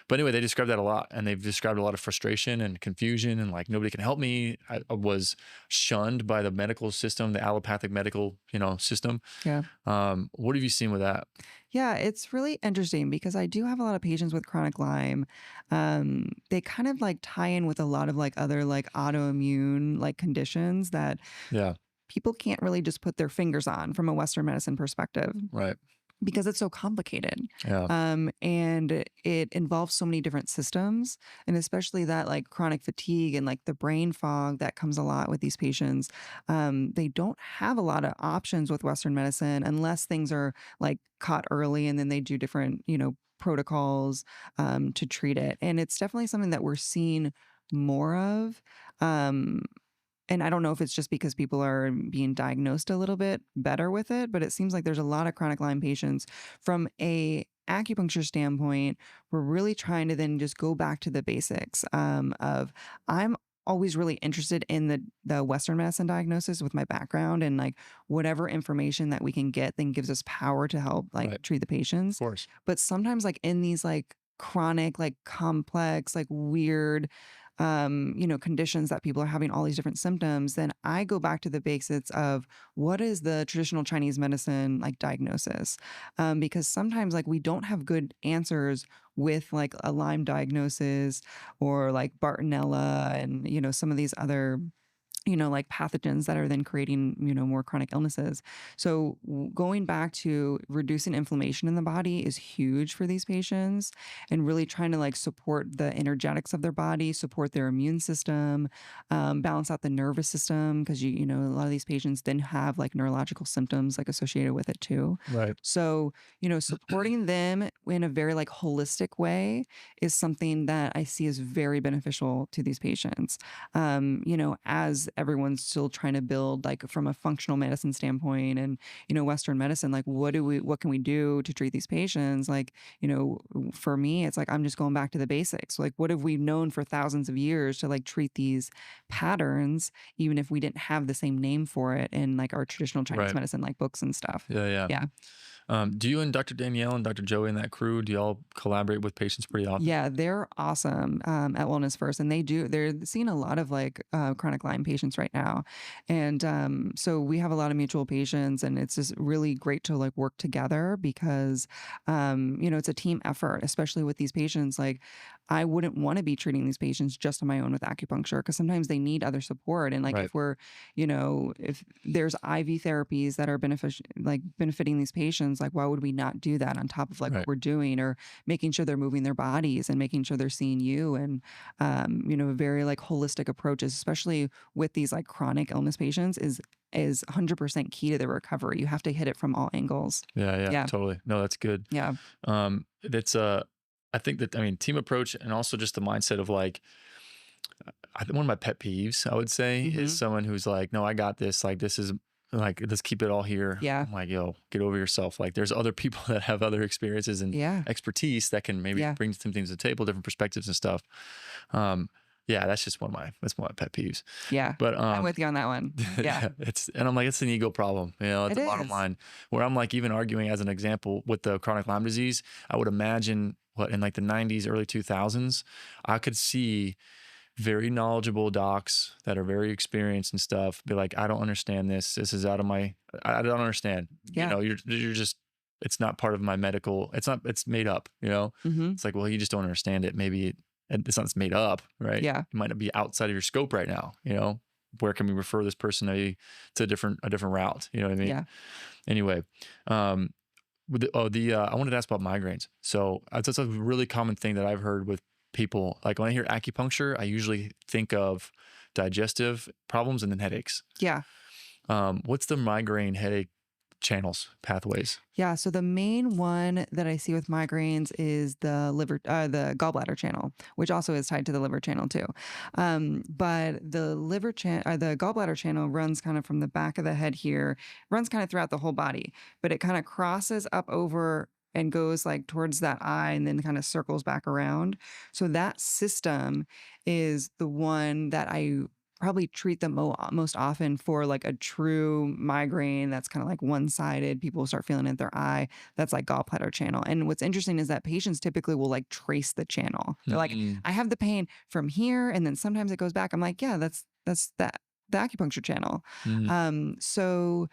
But anyway, they described that a lot, and they've described a lot of frustration and confusion, and like nobody can help me. I was shunned by the medical system, the allopathic medical, system. Yeah. What have you seen with that? Yeah, it's really interesting because I do have a lot of patients with chronic Lyme. They kind of like tie in with a lot of like other like autoimmune like conditions that Yeah. people can't really just put their fingers on from a Western medicine perspective, Right. because it's so complicated. Yeah. And it involves so many different systems, and especially that like chronic fatigue and like the brain fog that comes a lot with these patients. They don't have a lot of options with Western medicine unless things are like caught early, and then they do different, protocols to treat it. And it's definitely something that we're seeing more of. Um, and I don't know if it's just because people are being diagnosed a little bit better with it, but it seems like there's a lot of chronic Lyme patients. From a acupuncture standpoint, we're really trying to then just go back to the basics of I'm always really interested in the Western medicine diagnosis with my background, and like whatever information that we can get then gives us power to help like Right. treat the patients. Of course. But sometimes like in these like chronic, like complex, like weird conditions that people are having all these different symptoms, then I go back to the basics of what is the traditional Chinese medicine like diagnosis. Because sometimes like we don't have good answers with like a Lyme diagnosis or like Bartonella and, some of these other like pathogens that are then creating, more chronic illnesses. So going back to reducing inflammation in the body is huge for these patients, and really trying to like support the energetics of their body, support their immune system, balance out the nervous system, because a lot of these patients then have like neurological symptoms like associated with it too. Right. So, supporting them in a very like holistic way is something that I see as very beneficial to these patients. As everyone's still trying to build like from a functional medicine standpoint and, Western medicine, like what can we do to treat these patients? Like, for me, it's like, I'm just going back to the basics. Like, what have we known for thousands of years to like treat these patterns, even if we didn't have the same name for it in like our traditional Chinese Right. medicine, like books and stuff. Yeah. Yeah. Yeah. Do you and Dr. Danielle and Dr. Joey and that crew, do y'all collaborate with patients pretty often? Yeah, they're awesome at Wellness First, and they're seeing a lot of like chronic Lyme patients right now, and so we have a lot of mutual patients, and it's just really great to like work together because it's a team effort, especially with these patients. Like, I wouldn't want to be treating these patients just on my own with acupuncture, because sometimes they need other support, and like Right. if there's IV therapies that are benefiting these patients, like why would we not do that on top of like Right. what we're doing, or making sure they're moving their bodies and making sure they're seeing you, and very like holistic approaches, especially with these like chronic illness patients, is is 100% key to the recovery. You have to hit it from all angles. Yeah, totally. No, that's good. Yeah. That's I think that, I mean, team approach, and also just the mindset of like, I think one of my pet peeves, I would say, is someone who's like, no, I got this. Like, this is like, let's keep it all here. Yeah. I'm like, yo, get over yourself. Like, there's other people that have other experiences and expertise that can maybe bring some things to the table, different perspectives and stuff. Yeah, that's just one of my pet peeves. Yeah. But I'm with you on that one. Yeah. And I'm like, it's an ego problem. You know, it's the bottom line, where I'm like, even arguing as an example with the chronic Lyme disease, I would imagine in like the 90s, early 2000s, I could see very knowledgeable docs that are very experienced and stuff be like, I don't understand this. This is out of my, I don't understand. Yeah. You know, you're just, it's not part of my medical, it's made up, you know? It's like, well, you just don't understand it. Maybe it's not made up, right? Yeah. It might not be outside of your scope right now, you know? Where can we refer this person to a different route? You know what I mean? Yeah. Anyway, I wanted to ask about migraines. So that's a really common thing that I've heard with people. Like when I hear acupuncture, I usually think of digestive problems and then headaches. Yeah. What's the migraine headache channels, pathways? Yeah. So the main one that I see with migraines is the the gallbladder channel, which also is tied to the liver channel too. But the the gallbladder channel runs kind of from the back of the head here, runs kind of throughout the whole body, but it kind of crosses up over and goes like towards that eye and then kind of circles back around. So that system is the one that I probably treat the most often for like a true migraine that's kind of like one-sided. People start feeling it in their eye. That's like gallbladder channel. And what's interesting is that patients typically will like trace the channel. They're like, I have the pain from here, and then sometimes it goes back. I'm like, yeah, that's the acupuncture channel. So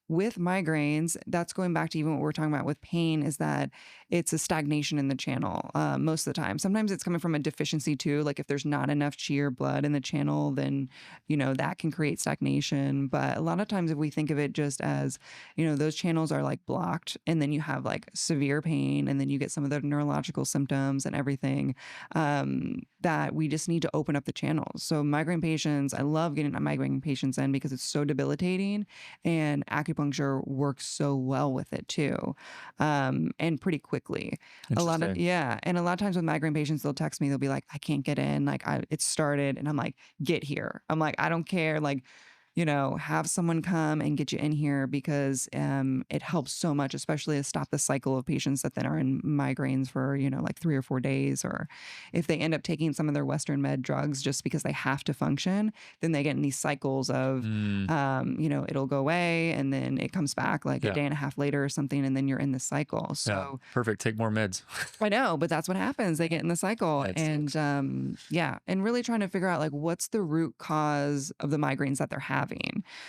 with migraines, that's going back to even what we're talking about with pain, is that it's a stagnation in the channel most of the time. Sometimes it's coming from a deficiency too. Like if there's not enough qi or blood in the channel, then, you know, that can create stagnation. But a lot of times if we think of it just as, you know, those channels are like blocked, and then you have like severe pain, and then you get some of the neurological symptoms and everything, that we just need to open up the channels. So migraine patients, I love getting migraine patients in because it's so debilitating, and acupuncture works so well with it too, and pretty quickly. And a lot of times with migraine patients, they'll text me, they'll be like, I can't get in, like it started, and I'm like, get here. I'm like, I don't care, like, you know, have someone come and get you in here, because it helps so much, especially to stop the cycle of patients that then are in migraines for, you know, like 3 or 4 days, or if they end up taking some of their Western med drugs just because they have to function, then they get in these cycles of, you know, it'll go away and then it comes back like a day and a half later or something, and then you're in the cycle. So perfect. Take more meds. I know, but that's what happens. They get in the cycle, and and really trying to figure out like what's the root cause of the migraines that they're having.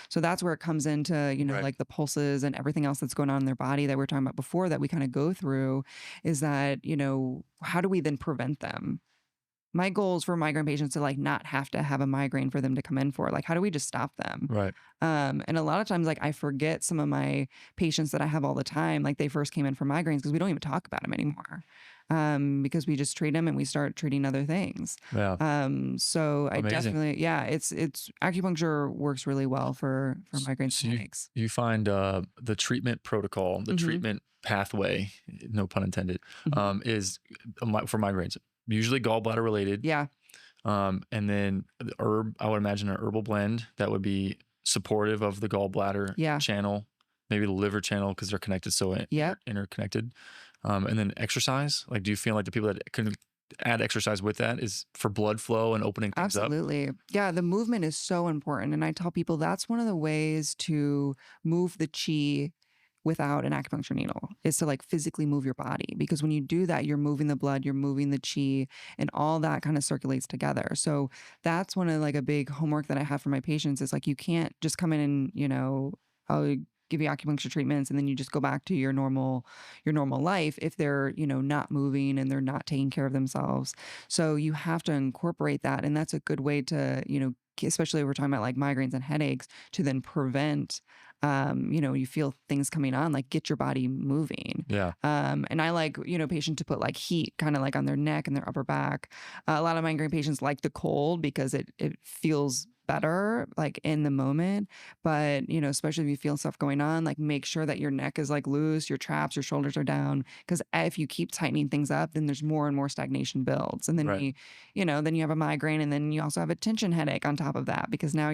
So that's where it comes into, you know, like the pulses and everything else that's going on in their body that we were talking about before, that we kind of go through, is that, you know, how do we then prevent them? My goal is for migraine patients to like not have to have a migraine for them to come in for. Like, how do we just stop them? Right. And a lot of times, like I forget some of my patients that I have all the time, like they first came in for migraines, because we don't even talk about them anymore. Because we just treat them and we start treating other things. Yeah. So I Amazing. definitely, it's acupuncture works really well for migraines and headaches. You find the treatment protocol, the treatment pathway, no pun intended, is for migraines, usually gallbladder related. Yeah. And then I would imagine an herbal blend that would be supportive of the gallbladder channel, maybe the liver channel, because they're connected, so interconnected. And then exercise. Like, do you feel like the people that can add exercise with that is for blood flow and opening things up? Absolutely. Yeah, the movement is so important. And I tell people that's one of the ways to move the chi without an acupuncture needle, is to like physically move your body. Because when you do that, you're moving the blood, you're moving the chi, and all that kind of circulates together. So that's one of like a big homework that I have for my patients, is like, you can't just come in and, you know, I'll give you acupuncture treatments and then you just go back to your normal life if they're, you know, not moving and they're not taking care of themselves. So you have to incorporate that. And that's a good way to, you know, especially if we're talking about like migraines and headaches, to then prevent, you know, you feel things coming on, like get your body moving. Yeah. And I like, you know, patient to put like heat kind of like on their neck and their upper back. A lot of migraine patients like the cold because it feels better like in the moment. But, especially if you feel stuff going on, like make sure that your neck is like loose, your traps, your shoulders are down. Because if you keep tightening things up, then there's more and more stagnation builds. And then Right. then you have a migraine, and then you also have a tension headache on top of that because now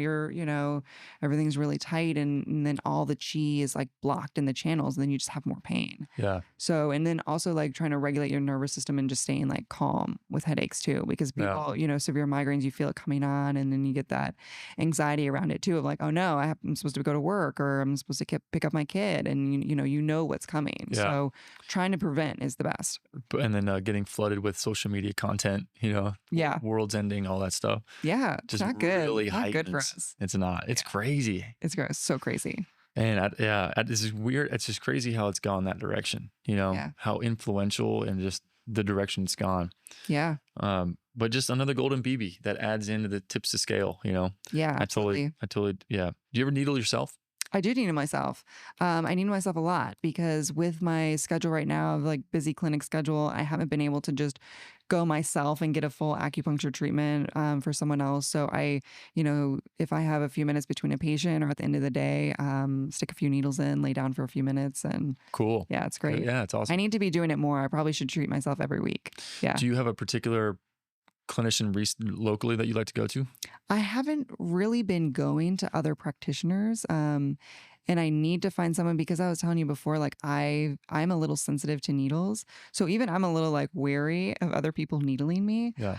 everything's really tight, and then all the chi is like blocked in the channels, and then you just have more pain. Yeah. So, and then also like trying to regulate your nervous system and just staying like calm with headaches too, because Yeah. people, severe migraines, you feel it coming on, and then you get that anxiety around it too of like, oh no, I'm supposed to go to work, or I'm supposed to pick up my kid, and you know what's coming. Yeah. So trying to prevent is the best. And then getting flooded with social media content, Yeah. world's ending, all that stuff. Yeah. It's Just not good. really Not good for heightens. us. It's not. It's crazy. It's gross. So crazy. And this is weird. It's just crazy how it's gone that direction, Yeah. how influential and just the direction it's gone. Yeah. But just another golden BB that adds into the tips to scale, Yeah. I totally, yeah. Do you ever needle yourself? I do needle myself. I needle myself a lot because with my schedule right now of like busy clinic schedule, I haven't been able to just go myself and get a full acupuncture treatment for someone else. So if I have a few minutes between a patient or at the end of the day, stick a few needles in, lay down for a few minutes, and Cool. yeah, it's great. Yeah, it's awesome. I need to be doing it more. I probably should treat myself every week. Yeah. Do you have a particular clinician locally that you like to go to? I haven't really been going to other practitioners. And I need to find someone because I was telling you before, like I'm a little sensitive to needles. So even I'm a little like wary of other people needling me. Yeah.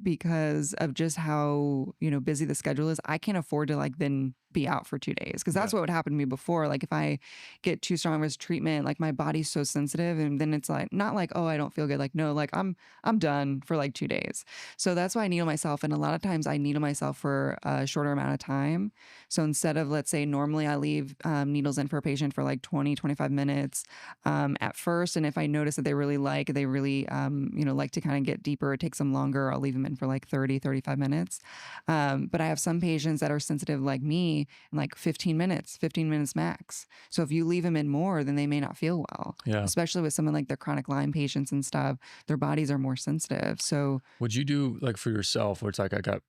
Because of just how, busy the schedule is. I can't afford to like then be out for 2 days. Cause that's what would happen to me before. Like if I get too strong of a treatment, like my body's so sensitive, and then it's like, not like, oh, I don't feel good. Like, no, like I'm done for like 2 days. So that's why I needle myself. And a lot of times I needle myself for a shorter amount of time. So instead of, let's say, normally I leave needles in for a patient for like 20, 25 minutes at first. And if I notice that they really like to kind of get deeper, it takes them longer, I'll leave them in for like 30, 35 minutes. But I have some patients that are sensitive like me, in like 15 minutes max. So if you leave them in more, then they may not feel well. Yeah. Especially with someone like the chronic Lyme patients and stuff, their bodies are more sensitive. So would you do like for yourself, where it's like I got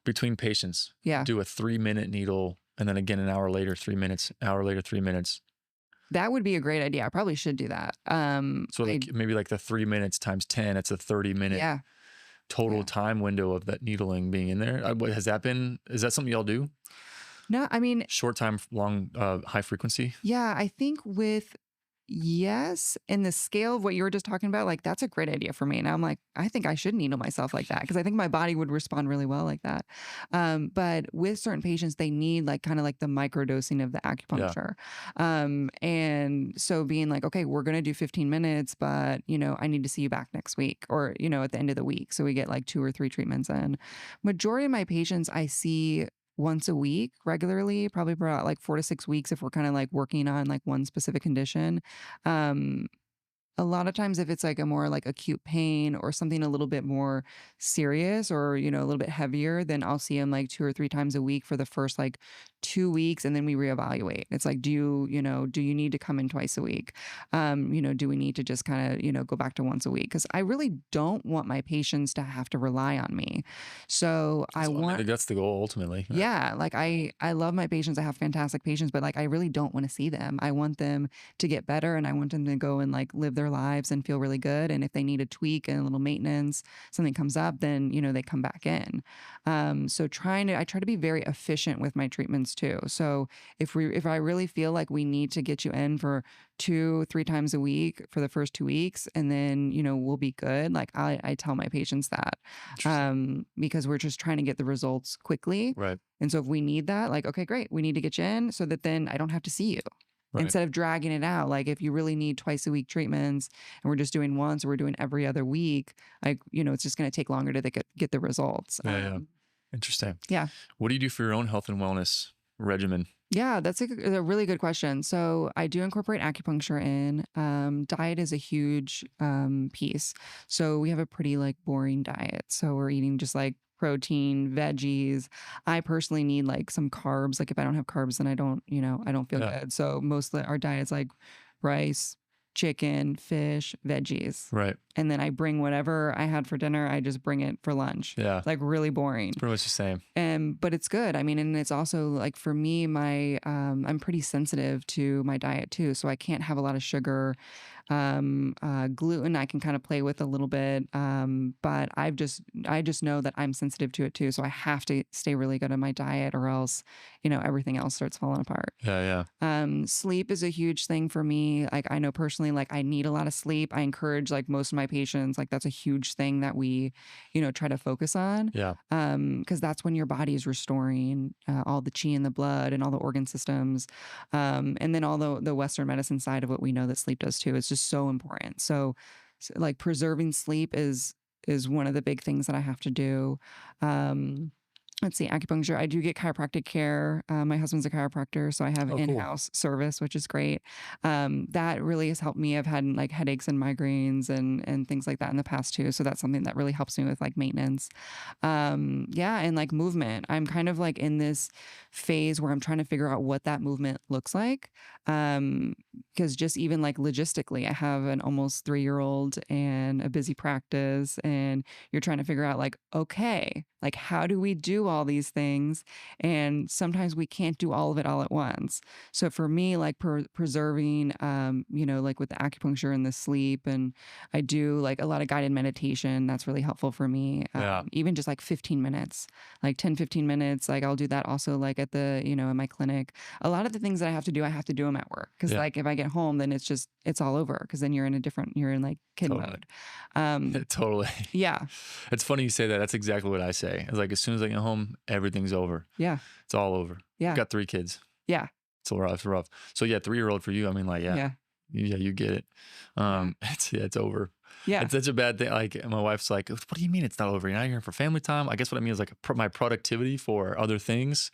between patients, do a 3-minute needle, and then again an hour later, 3 minutes, hour later, 3 minutes? That would be a great idea. I probably should do that. So like maybe like the 3 minutes times 10, it's a 30-minute total time window of that needling being in there. Is that something y'all do? No, I mean, short time, long, high frequency. Yeah, I think yes, in the scale of what you were just talking about, like that's a great idea for me. And I'm like, I think I should needle myself like that because I think my body would respond really well like that. But with certain patients, they need like kind of like the microdosing of the acupuncture. And so being like, okay, we're gonna do 15 minutes, but I need to see you back next week, or at the end of the week. So we get like 2 or 3 treatments in. Majority of my patients I see once a week regularly, probably for about like 4 to 6 weeks if we're kind of like working on like one specific condition. Um, a lot of times if it's like a more like acute pain or something a little bit more serious, or a little bit heavier, then I'll see him like 2 or 3 times a week for the first like 2 weeks, and then we reevaluate. It's like, do you need to come in twice a week? Do we need to just kind of go back to once a week? Because I really don't want my patients to have to rely on me. So I think that's the goal ultimately. Yeah, like I love my patients. I have fantastic patients, but like I really don't want to see them. I want them to get better, and I want them to go and like live their lives and feel really good. And if they need a tweak and a little maintenance, something comes up, then they come back in. So I try to be very efficient with my treatments too. So if I really feel like we need to get you in for 2, 3 times a week for the first 2 weeks, and then we'll be good. Like I tell my patients that because we're just trying to get the results quickly. Right. And so if we need that, like, okay, great, we need to get you in so that then I don't have to see you. Right. Instead of dragging it out. Like if you really need twice a week treatments and we're just doing once, or we're doing every other week, like, it's just going to take longer to get the results. Yeah. Interesting. Yeah. What do you do for your own health and wellness regimen? Yeah, that's a really good question. So I do incorporate acupuncture in. Diet is a huge piece. So we have a pretty like boring diet. So we're eating just like protein, veggies. I personally need like some carbs. Like if I don't have carbs, then I don't feel good. So mostly our diet's like rice, chicken, fish, veggies. Right. And then I bring whatever I had for dinner, I just bring it for lunch. Yeah. It's like really boring. Pretty much the same. But it's good. I mean, and it's also like for me, I'm pretty sensitive to my diet too. So I can't have a lot of sugar. Gluten I can kind of play with a little bit. But I just know that I'm sensitive to it too. So I have to stay really good on my diet or else, everything else starts falling apart. Yeah. Sleep is a huge thing for me. Like I know personally, like I need a lot of sleep. I encourage like most of my patients, like that's a huge thing that we, try to focus on. Yeah. Because that's when your body is restoring all the chi in the blood and all the organ systems. And then all the Western medicine side of what we know that sleep does too. It's just so important. So like preserving sleep is one of the big things that I have to do. Let's see, acupuncture. I do get chiropractic care. My husband's a chiropractor, so I have Cool. in-house service, which is great. That really has helped me. I've had like headaches and migraines and things like that in the past too. So that's something that really helps me with like maintenance. And like movement. I'm kind of like in this phase where I'm trying to figure out what that movement looks like. Because just even like logistically, I have an almost 3-year-old and a busy practice, and you're trying to figure out like, okay, like how do we do all these things? And sometimes we can't do all of it all at once. So for me, like preserving, like with the acupuncture and the sleep, and I do like a lot of guided meditation. That's really helpful for me. Yeah. Even just like 15 minutes, like 10, 15 minutes. Like I'll do that also like at the, in my clinic. A lot of the things that I have to do them at work. Cause Yeah. like if I get home, then it's all over. Cause then you're in like kid Totally. mode. Totally. Yeah. It's funny you say that. That's exactly what I say. It's like as soon as I get home, everything's over. Yeah. It's all over. Yeah. I've got 3 kids. Yeah. It's rough. It's rough. So yeah, 3-year-old for you. I mean, like, yeah, you get it. It's over. Yeah. It's such a bad thing. Like my wife's like, what do you mean it's not over? You're not here for family time? I guess what I mean is like my productivity for other things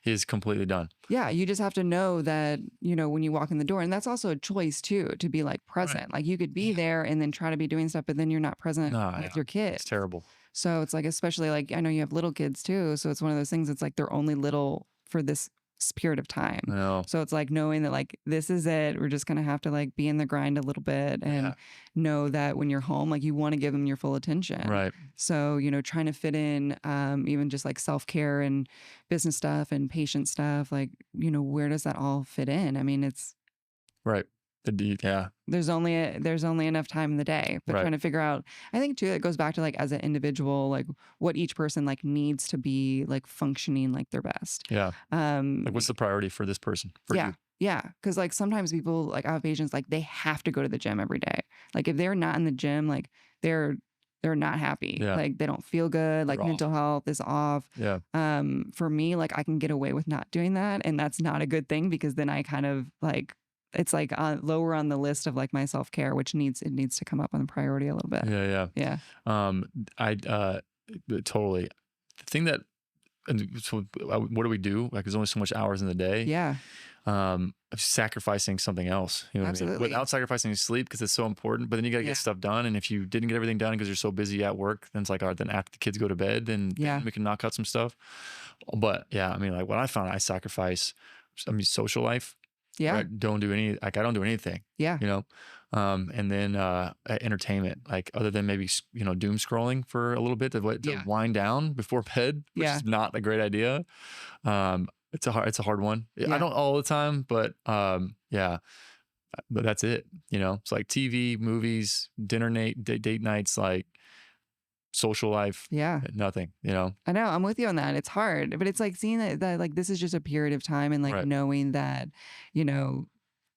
is completely done. Yeah. You just have to know that, when you walk in the door, and that's also a choice too, to be like present. Right. Like you could be there and then try to be doing stuff, but then you're not present with your kids. It's terrible. So it's like, especially like, I know you have little kids too. So it's one of those things. It's like, they're only little for this period of time. No. So it's like knowing that like, this is it. We're just going to have to like be in the grind a little bit and know that when you're home, like you want to give them your full attention. Right. So, trying to fit in, even just like self-care and business stuff and patient stuff, like, where does that all fit in? I mean, it's right. there's only enough time in the day, but Right. trying to figure out, I think too, it goes back to like as an individual, like what each person like needs to be like functioning like their best. Yeah. Like what's the priority for this person? For you? Yeah. Cause like sometimes people like I have patients like they have to go to the gym every day. Like if they're not in the gym, like they're not happy. Yeah. Like they don't feel good. Like They're mental health is off. Yeah. For me, like I can get away with not doing that. And that's not a good thing because then I kind of like, it's like lower on the list of like my self-care, which needs to come up on the priority a little bit. Yeah. I totally. The thing that, so what do we do? Like there's only so much hours in the day. Yeah. Sacrificing something else, you know what I mean? Without sacrificing sleep because it's so important, but then you got to get stuff done. And if you didn't get everything done because you're so busy at work, then it's like, all right, then after the kids go to bed, then we can knock out some stuff. But yeah, I mean, like what I found, I sacrifice, social life. Yeah. Right? I don't do anything. Yeah. And then entertainment, like other than maybe, doom scrolling for a little bit to wind down before bed, which is not a great idea. It's a hard one. I don't all the time, but but that's it. It's like TV, movies, date nights, like social life. Yeah. Nothing, I know. I'm with you on that. It's hard, but it's like seeing that like this is just a period of time and like knowing that,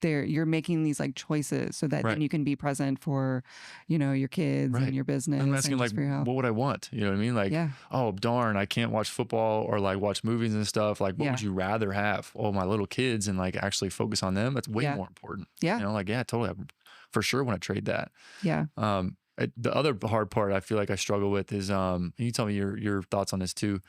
you're making these like choices so that then you can be present for, your kids and your business. I'm asking like, what would I want? You know what I mean? Like, oh darn, I can't watch football or like watch movies and stuff. Like, what would you rather have? Oh, my little kids and like actually focus on them. That's way more important. Yeah. Totally. I for sure want to trade that. Yeah. The other hard part I feel like I struggle with is, and you tell me your thoughts on this too,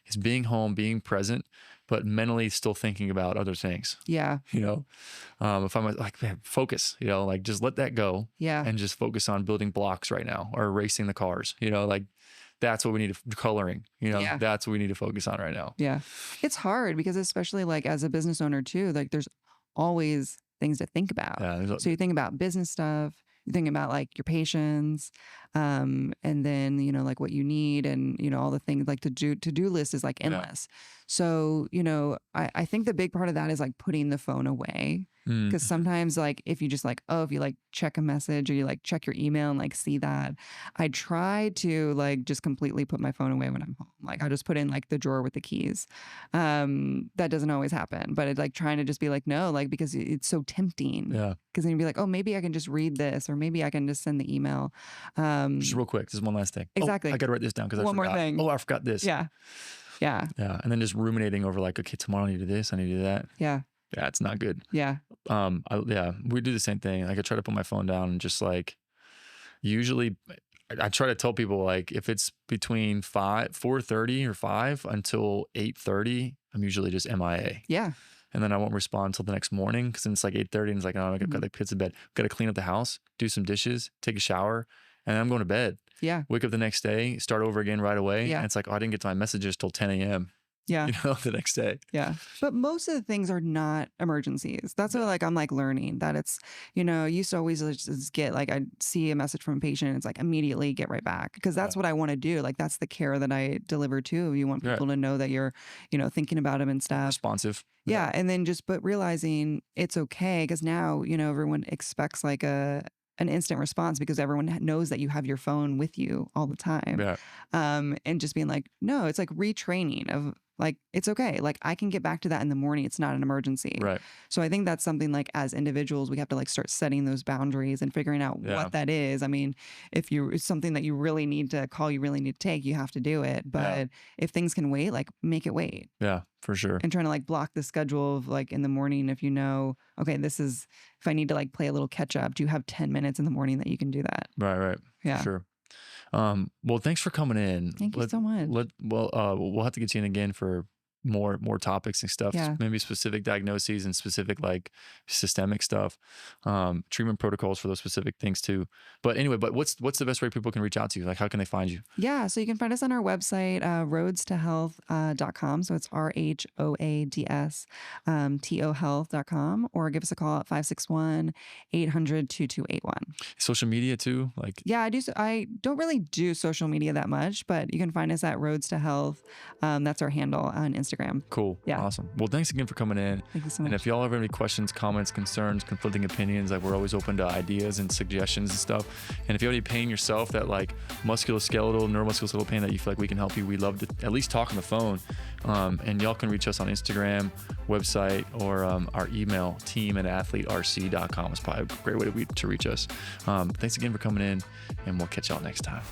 is being home, being present, but mentally still thinking about other things. Yeah. If I'm like, man, focus, like just let that go. Yeah. And just focus on building blocks right now or erasing the cars, like that's what we need to coloring, that's what we need to focus on right now. Yeah. It's hard because especially like as a business owner too, like there's always things to think about. Yeah, So you think about business stuff, you think about like your patients, and then, you know, like what you need and, you know, all the things like to-do list is like endless. So, you know, I think the big part of that is like putting the phone away. Because sometimes like if you just like, oh, if you like check a message or you like check your email and like see that, I try to like just completely put my phone away when I'm home. Like I just put in like the drawer with the keys. That doesn't always happen, but it's like trying to just be like, no, like because it's so tempting. Yeah. Because then you'd be like, oh, maybe I can just read this, or maybe I can just send the email. Just real quick, just one last thing. Exactly. Oh, I got to write this down because I One more forgot. thing. Oh, I forgot this. Yeah. Yeah. Yeah. And then just ruminating over like, okay, tomorrow I need to do this, I need to do that. Yeah. Yeah, it's not good. Yeah. We do the same thing. Like I try to put my phone down and just like, usually I try to tell people like if it's between 4:30 or 5 until 8:30, I'm usually just MIA. Yeah. And then I won't respond until the next morning because then it's like 8:30 and it's like, oh, I got the kids to bed. Got to clean up the house, do some dishes, take a shower, and then I'm going to bed. Yeah. Wake up the next day, start over again right away. Yeah. And it's like, oh, I didn't get to my messages till 10 a.m. Yeah. You know, the next day. Yeah. But most of the things are not emergencies. That's what like I'm like learning that it's, you know, I used to always just get like, I'd see a message from a patient and it's like immediately get right back because that's what I want to do. Like that's the care that I deliver too. You want people to know that you're, you know, thinking about them and stuff. Responsive. Yeah. And then but realizing it's okay because now, you know, everyone expects like an instant response because everyone knows that you have your phone with you all the time. Yeah. And just being like, no, it's like retraining of like, it's okay. Like I can get back to that in the morning. It's not an emergency. Right. So I think that's something like as individuals, we have to like start setting those boundaries and figuring out what that is. I mean, if it's something that you really need to call, you really need to take, you have to do it. But if things can wait, like make it wait. Yeah, for sure. And trying to like block the schedule of like in the morning, if you know, okay, this is, if I need to like play a little catch up, do you have 10 minutes in the morning that you can do that? Right. Yeah. For sure. Well, thanks for coming in. Thank you so much. We'll have to get you in again for more topics and stuff. Yeah. Maybe specific diagnoses and specific like systemic stuff, treatment protocols for those specific things too. But anyway, what's the best way people can reach out to you? Like, how can they find you? Yeah. So you can find us on our website, rhoadstohealth.com. So it's RHOADS, TOhealth.com, or give us a call at 561-800-2281. Social media too? Like, yeah, I do. I don't really do social media that much, but you can find us at Rhoads to Health. That's our handle on Instagram. Cool. Yeah. Awesome. Well, thanks again for coming in. Thank you so much. And if y'all have any questions, comments, concerns, conflicting opinions, like we're always open to ideas and suggestions and stuff. And if you have any pain yourself, that like musculoskeletal, neuromusculoskeletal pain that you feel like we can help you, we'd love to at least talk on the phone. And y'all can reach us on Instagram, website, or our email, team@athleterc.com is probably a great way to reach us. Thanks again for coming in, and we'll catch y'all next time.